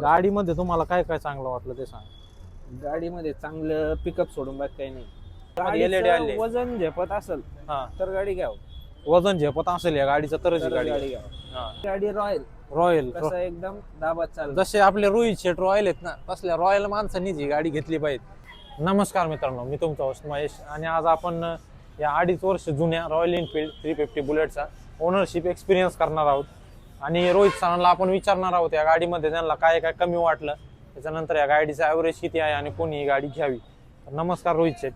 गाडीमध्ये तुम्हाला काय काय चांगलं वाटलं ते सांग. गाडीमध्ये चांगलं पिकअप सोडून बाकी काही नाही. LED आले. गाडीचं वजन झेपत असेल हा, तर गाडी घ्यावं. वजन झेपत असेल या गाडीचं तरच ही तरच गाडी गाडी घ्यावं. हा. गाडी रॉयल रॉयल कसं एकदम दाबात चालत. जसे आपले रोहित शेट रॉयल आहेत ना, तसल्या रॉयल माणसांनीच ही गाडी घेतली पाहिजे. नमस्कार मित्रांनो, मी तुमचा होस्ट महेश आणि आज आपण या 2.5 वर्ष जुन्या रॉयल एनफील्ड 350 बुलेटचा ओनरशिप एक्सपिरियन्स करणार आहोत. आणि रोहित सरांना आपण विचारणार आहोत या गाडीमध्ये त्यांना काय काय कमी वाटलं, त्याच्यानंतर या गाडीचं ॲव्हरेज किती आहे आणि कोणी ही गाडी घ्यावी. नमस्कार रोहित शेट.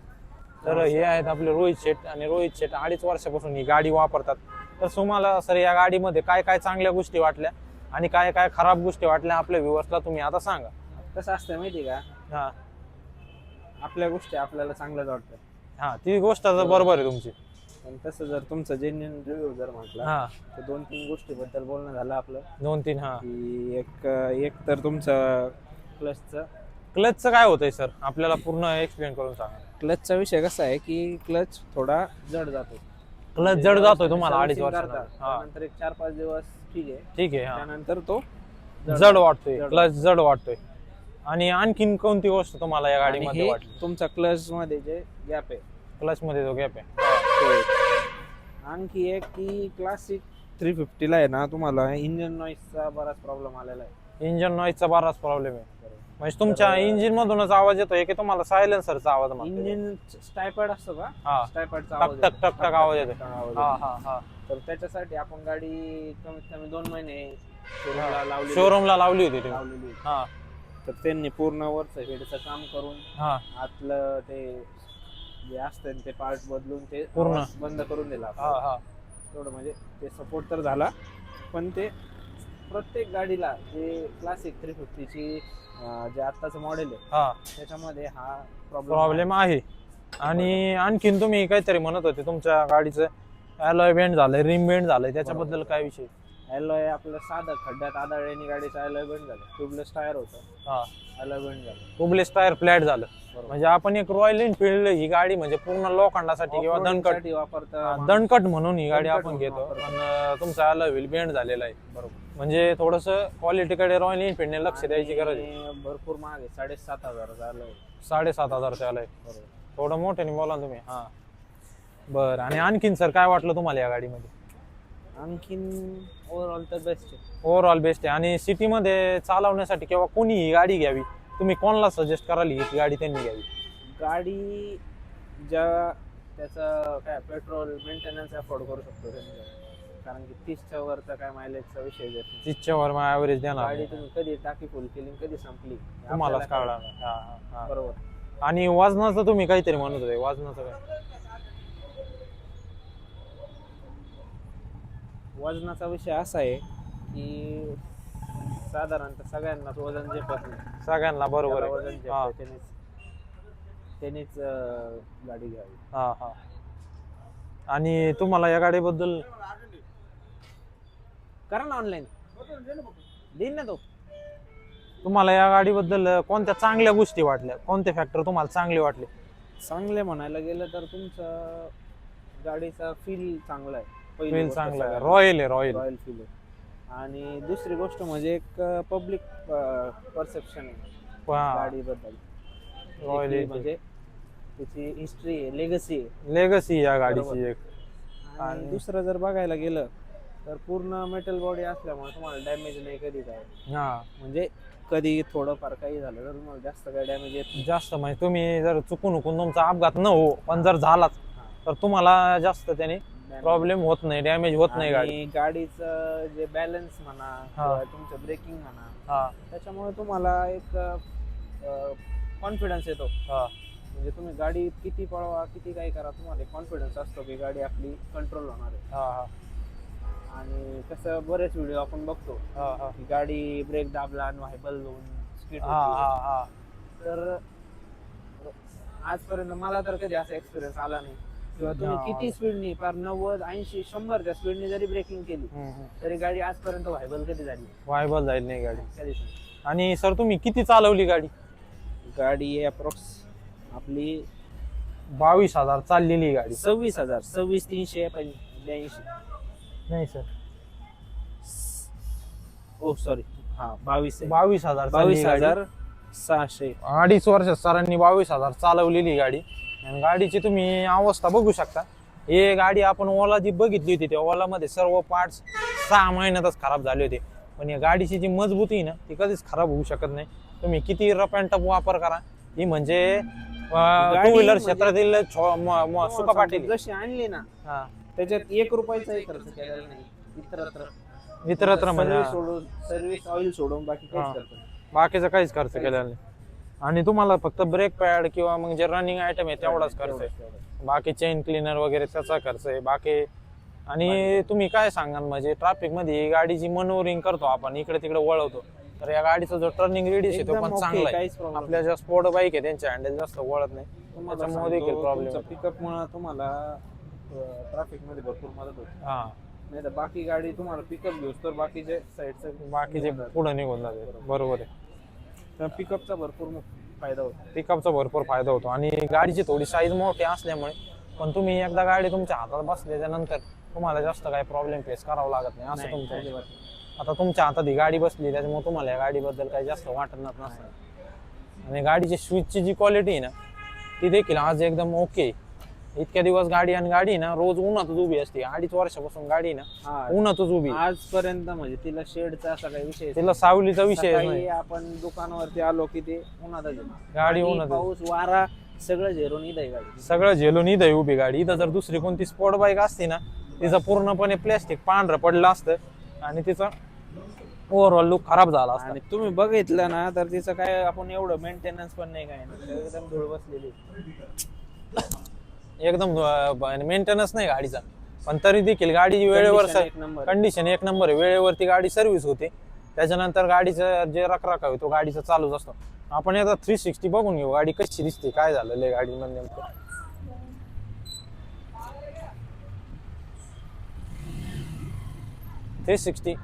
तर हे आहेत आपले रोहित शेट आणि रोहित शेट 2.5 वर्षापासून ही गाडी वापरतात. तर तुम्हाला सर या गाडीमध्ये काय काय चांगल्या गोष्टी वाटल्या आणि काय काय खराब गोष्टी वाटल्या आपल्या व्ह्युअर्सला तुम्ही आता सांगा. कसं असतं माहिती का, हा आपल्या गोष्टी आपल्याला चांगल्याच वाटतं. हा, ती गोष्ट तर बरोबर आहे तुमची. पण तसं जर तुमचं जेन्युइन रिव्ह्यू जर म्हटलं हा, तर 2-3 गोष्टीबद्दल बोलणं झालं आपलं. 2-3 हा. की एक तर तुमचं क्लचचं क्लचचं काय होतंय सर, आपल्याला पूर्ण एक्सप्लेन करून सांगा. क्लचचा विषय कसा आहे की क्लच थोडा जड जातो. क्लच जड जातोय तुम्हाला 2.5 Servicing वर्षात. करता, हा त्यानंतर एक 4-5 दिवस ठीक आहे, ठीक आहे. हा, त्यानंतर तो जड वाटतोय, जड क्लच जड वाटतोय. आणि आणखीन कोणती गोष्ट तुम्हाला या आणि गाडीमध्ये हे वाटली? तुमचा क्लच मध्ये जे गॅप आहे क्लच मध्ये जो गॅप आहे. तो एक. आणखी एक की क्लासिक 350 ला आहे ना, तुम्हाला इंजिन नॉईसचा बराच प्रॉब्लेम आलेला आहे. इंजिन नॉईजचा बराच प्रॉब्लेम आहे. म्हणजे तुमच्या इंजिन मधूनच आवाज येतोय की तुम्हाला सायलेन्सरचा आवाज मागतोय? इंजिन स्टायपर्ड असतो का, हा, स्टायपर्डचा टक आवाज टक टक टक आवाज येतोय. आवाज हा येतो. हा हा. तर त्याच्यासाठी आपण गाडी कमीत कमी 2 महिने शोरूमला लावलेली शोरूमला लावली होती तुम्ही? लावलेली होती. हा तर त्यांनी पूर्ण वरचं हेडचं काम करून हा. आतलं ते जे असतं ते पार्ट बदलून ते पूर्ण आवाज बंद करून दिला. हा हा. तेवढं म्हणजे ते सपोर्ट तर झाला, पण ते प्रत्येक गाडीला जे क्लासिक 350 ची जे आत्ताचं मॉडेल आहे हा, त्याच्यामध्ये हा प्रॉब्लेम आहे. आणि आणखीन तुम्ही काहीतरी म्हणत होते तुमच्या गाडीचं अलॉय बेंड झालंय, रिम बेंड झालंय, त्याच्याबद्दल काय विषय? अलॉय आपलं साधं खड्ड्यात आदळल्याने गाडीचं अलॉय बेंड झालं. ट्यूबलेस टायर होतं, हा, अलॉय बेंड झालं. ट्यूबलेस टायर फ्लॅट झालं. बरोबर. म्हणजे आपण एक रॉयल एनफील्ड ही गाडी म्हणजे पूर्ण लोखंडासाठी किंवा दणकट Off-roading साठी वापरता दणकट म्हणून ही गाडी दणकट आपण म्हणून घेतो. वापरतो. पण तुमचा अलॉय व्हील बेंड झालेला आहे. बरोबर. म्हणजे थोडस क्वालिटीकडे रॉयल एनफील्डने लक्ष द्यायची गरज आहे. आणि भरपूर महाग आहे, 7,500 अलॉय. 7,500 आलंय. बरोबर. थोडं मोठ्याने बोला ना तुम्ही. हा, बरं. आणि आणखीन सर काय वाटलं तुम्हाला या गाडीमध्ये? आणखीन ओव्हरऑल तर बेस्ट आहे. ओव्हरऑल बेस्ट आहे. आणि सिटीमध्ये चालवण्यासाठी किंवा कोणी ही गाडी घ्यावी, तुम्ही कोणाला सजेस्ट कराल ही गाडी त्यांनी घ्यावी? गाडी ज्या त्याचं काय पेट्रोल मेंटेनन्स अफोर्ड करू शकतो त्यांनी, कारण की 30च्या वरचा काय मायलेजचा विषय येत नाही. 30च्या वर ॲव्हरेज देणार गाडी नाही. तुम्ही कधी टाकी फुल केली कधी संपली हे तुम्हालाच आपल्याला कळणार कळत नाही. हा, हा, हा. नाही. बरोबर. आणि वजनाचं तुम्ही काहीतरी म्हणत होते, वजनाचं काय? वजनाचा विषय असा आहे की साधारणतः सगळ्यांनाच वजन झेपत नाही. सगळ्यांना बरोबर ज्याला आहे. वजन हा. झेपतं त्यांनीच गाडी घ्यावी. हा हा. आणि तुम्हाला या गाडीबद्दल करा ना ऑनलाईन, देईन ना तो. तुम्हाला या गाडीबद्दल कोणत्या चांगल्या गोष्टी वाटल्या, कोणते फॅक्टर तुम्हाला चांगले वाटले? चांगले म्हणायला गेलं तर तुमचं गाडीचा फील चांगला आहे. पहिली फील गोष्ट चांगला आहे, सगळ्यात. रॉयल आहे, रॉयल. रॉयल फील आहे. आणि दुसरी गोष्ट म्हणजे एक पब्लिक परसेप्शन आहे गाडीबद्दल. रॉयल एक म्हणजे त्याची हिस्ट्री आहे, लेगसी आहे. लेगसी या गाडीची बरोबर. एक. आणि दुसरं जर बघायला गेलं तर पूर्ण मेटल बॉडी असल्यामुळे तुम्हाला डॅमेज नाही कधी काय. हा, म्हणजे कधी थोडंफार काही झालं तर तुम्हाला जास्त काही डॅमेज येत नाही. जास्त म्हणजे तुम्ही जर चुकून तुमचा अपघात न हो, पण जर झालाच तर तुम्हाला जास्त त्याने प्रॉब्लेम होत नाही, डॅमेज होत नाही गाडी. आणि गाडीचं जे बॅलन्स म्हणा किंवा तुमचं ब्रेकिंग म्हणा, हा त्याच्यामुळे तुम्हाला एक कॉन्फिडन्स येतो. हा म्हणजे तुम्ही गाडी किती पळवा किती काही करा, तुम्हाला कॉन्फिडन्स असतो की गाडी आपली कंट्रोल होणार आहे. हा हा आणि कसं बरेच व्हिडिओ आपण बघतो हा हा की गाडी ब्रेक दाबला आणि व्हायबल होऊन स्पीड हा हा हा. तर आजपर्यंत मला तर कधी असा एक्सपिरियन्स आला नाही. किंवा तुम्ही किती स्पीडनी फार 90, 80, 100च्या स्पीडनी जरी ब्रेकिंग केली तरी गाडी आजपर्यंत व्हायबल कधी झाली? व्हायबल जाईल नाही गाडी. कधीच नाही. आणि सर तुम्ही किती चालवली गाडी? गाडी अप्रॉक्स आपली 22,000 चाललेली गाडी. 26,000, 26,382. नाही सर, ओ सॉरी, हा 22 आहे. 22,000 22,600. 2.5 वर्षात सरांनी 22,000 चालवलेली गाडी. आणि गाडीची तुम्ही अवस्था बघू शकता. ही गाडी आपण ओला जी बघितली होती त्या ओलामध्ये सर्व पार्ट्स 6 महिन्यातच खराब झाले होते. पण या गाडीची जी मजबूती आहे ना ती कधीच खराब होऊ शकत नाही. तुम्ही किती रफ अँड टफ वापर करा, ही म्हणजे टू व्हीलर म्हणजे क्षेत्रातील सुका पाटील जशी आणली ना हा त्याच्यात 1 रुपयाचाही खर्च केलेला नाही. इतरत्र म्हणजे सर्व्हिस ऑइल सोडून बाकी हा. काहीच करत नाही. बाकीचा काहीच खर्च केलेला नाही. आणि तुम्हाला फक्त ब्रेक पॅड किंवा मग जे रनिंग आयटम आहे तेवढाच खर्च आहे. बाकी चेन क्लीनर वगैरे त्याचा खर्च आहे बाकी. आणि तुम्ही काय सांगाल म्हणजे ट्रॅफिक मध्ये ही गाडी जी मनोरिंग करतो आपण इकडे तिकडे वळवतो तर या गाडीचा जो टर्निंग रेडियस आहे तो एकदम पण okay, चांगला आहे. काहीच problem आपल्या ज्या स्पोर्ट बाईक आहे त्यांचे हँडल जास्त वळत नाही त्याच्यामुळे देखील प्रॉब्लेम पिकअप मुळे तुम्हाला ट्रॅफिक मध्ये भरपूर मदत होते. हा नाही तर बाकी गाडी तुम्हाला पिकअप घेऊस तर बाकीचे साईडचं बाकीचे पुढे निघून जाते. बरोबर आहे. तर पिकअपचा भरपूर फायदा होतो. पिकअपचा भरपूर फायदा होतो. आणि गाडीची थोडी साईज मोठी असल्यामुळे पण तुम्ही एकदा गाडी तुमच्या हातात बसल्याच्या नंतर तुम्हाला जास्त काही प्रॉब्लेम फेस करावा लागत नाही असं तुमचं. अजिबात. आता तुमच्या हातात ही गाडी बसली त्याच्यामुळे तुम्हाला या गाडीबद्दल काही जास्त वाटणार नसतं. आणि गाडीची स्विचची जी क्वालिटी आहे ना ती देखील आज एकदम ओके. इतक्या दिवस गाडी आणि गाडी ना रोज उन्हातच उभी असते. 2.5 वर्षापासून गाडी ना हा, उन्हातच उभी. आजपर्यंत म्हणजे तिला शेडचा असा काही विषय तिला सावलीचा विषय सकाळी नाही. आपण दुकानावरती आलो की ते उन्हातच आहे. गाडी आणि उन्हातच. पाऊस वारा सगळं झेरून इथं आहे गाडी. सगळं झेलून इथं आहे उभी गाडी. इथं जर दुसरी कोणती स्पोर्ट बाईक असती ना तिचं पूर्णपणे प्लॅस्टिक पांढरं पडलं असतं आणि तिचा ओव्हरऑल लुक खराब झाला असता. आणि तुम्ही बघितलं ना तर तिचं काय आपण एवढं मेंटेनन्स पण नाही काय नाही. एकदम धूळ बसलेली. एकदम मेंटेनन्स नाही गाडीचा पण तरी देखील गाडी वेळेवर Condition एक number. कंडिशन एक नंबर आहे. वेळेवरती गाडी सर्व्हिस होते. त्याच्यानंतर गाडीचं जे रखरखाव आहे तो गाडीचा चालूच असतो. आपण एकदा 360 बघून घेऊ गाडी कशी दिसते काय झालेलं आहे गाडीमध्ये नेमकं. ते 60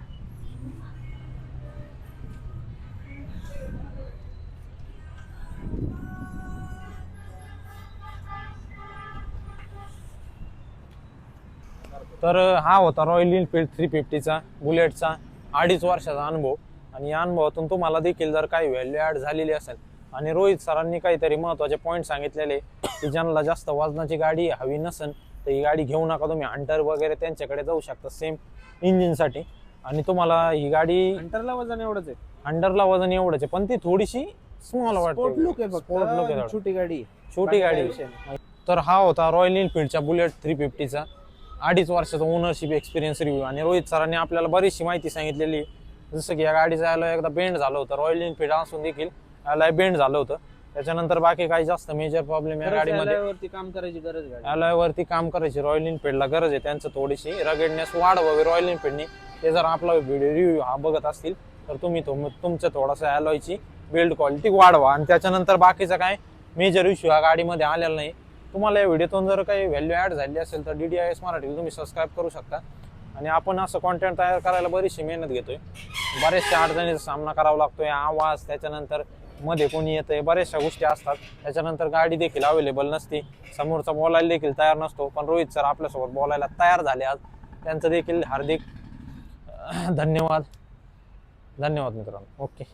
तर हा होता रॉयल एनफील्ड 350चा बुलेटचा 2.5 वर्षाचा अनुभव. आणि या अनुभवातून तुम्हाला देखील जर काही व्हॅल्यू ॲड झालेली असेल आणि रोहित सरांनी काहीतरी महत्त्वाचे पॉईंट सांगितलेले की ज्यांना जास्त वजनाची गाडी हवी नसेल तर ही गाडी घेऊ नका. तुम्ही हंटर वगैरे त्यांच्याकडे जाऊ शकता सेम इंजिनसाठी. आणि तुम्हाला ही गाडी हंटरला वजन एवढंच आहे. हंडरला वजन एवढंच आहे पण ती थोडीशी स्मॉल वाटते. स्पोर्ट लुक आहे फक्त. स्पोर्ट लुक आहे. छोटी गाडी. छोटी बाकी गाडी. काही विषय नाही. तर हा होता रॉयल एनफील्डच्या बुलेट 350चा 2.5 वर्षाचा ओनरशिप एक्सपिरियन्स रिव्ह्यू. आणि रोहित सरांनी आपल्याला बरीचशी माहिती सांगितलेली. जसं की या गाडीचं याला एकदा बेंड झालं होतं. रॉयल एनफील्ड असून देखील याला बेंड झालं होतं. त्याच्यानंतर बाकी काही जास्त मेजर प्रॉब्लेम या गाडीमध्ये अलॉयवरती काम करायची गरज आहे. अलॉयवरती काम करायची रॉयल एनफील्डला गरज आहे. त्यांचं थोडीशी रगेडनेस वाढवावी रॉयल एनफील्डने. ते जर आपला व्हिडिओ रिव्ह्यू हा बघत असतील तर तुम्ही तुमचं थोडंसं अलॉयची बिल्ड क्वालिटी वाढवा. आणि त्याच्यानंतर बाकीचा काय मेजर इश्यू या गाडीमध्ये आलेला नाही. तुम्हाला या व्हिडिओतून जर काही व्हॅल्यू ॲड झाली असेल तर DDIS मराठीला तुम्ही सबस्क्राईब करू शकता. आणि आपण असं कॉन्टेंट तयार करायला बरीचशी मेहनत घेतोय. बऱ्याचशा अडचणीचा सामना करावा लागतोय. आवाज त्याच्यानंतर मध्ये कोणी येतंय बऱ्याचशा गोष्टी असतात. त्याच्यानंतर गाडी देखील अवेलेबल नसते. समोरचा बोलायला देखील तयार नसतो. पण रोहित सर आपल्यासोबत बोलायला तयार झाले आज. त्यांचं देखील हार्दिक धन्यवाद. धन्यवाद मित्रांनो. ओके.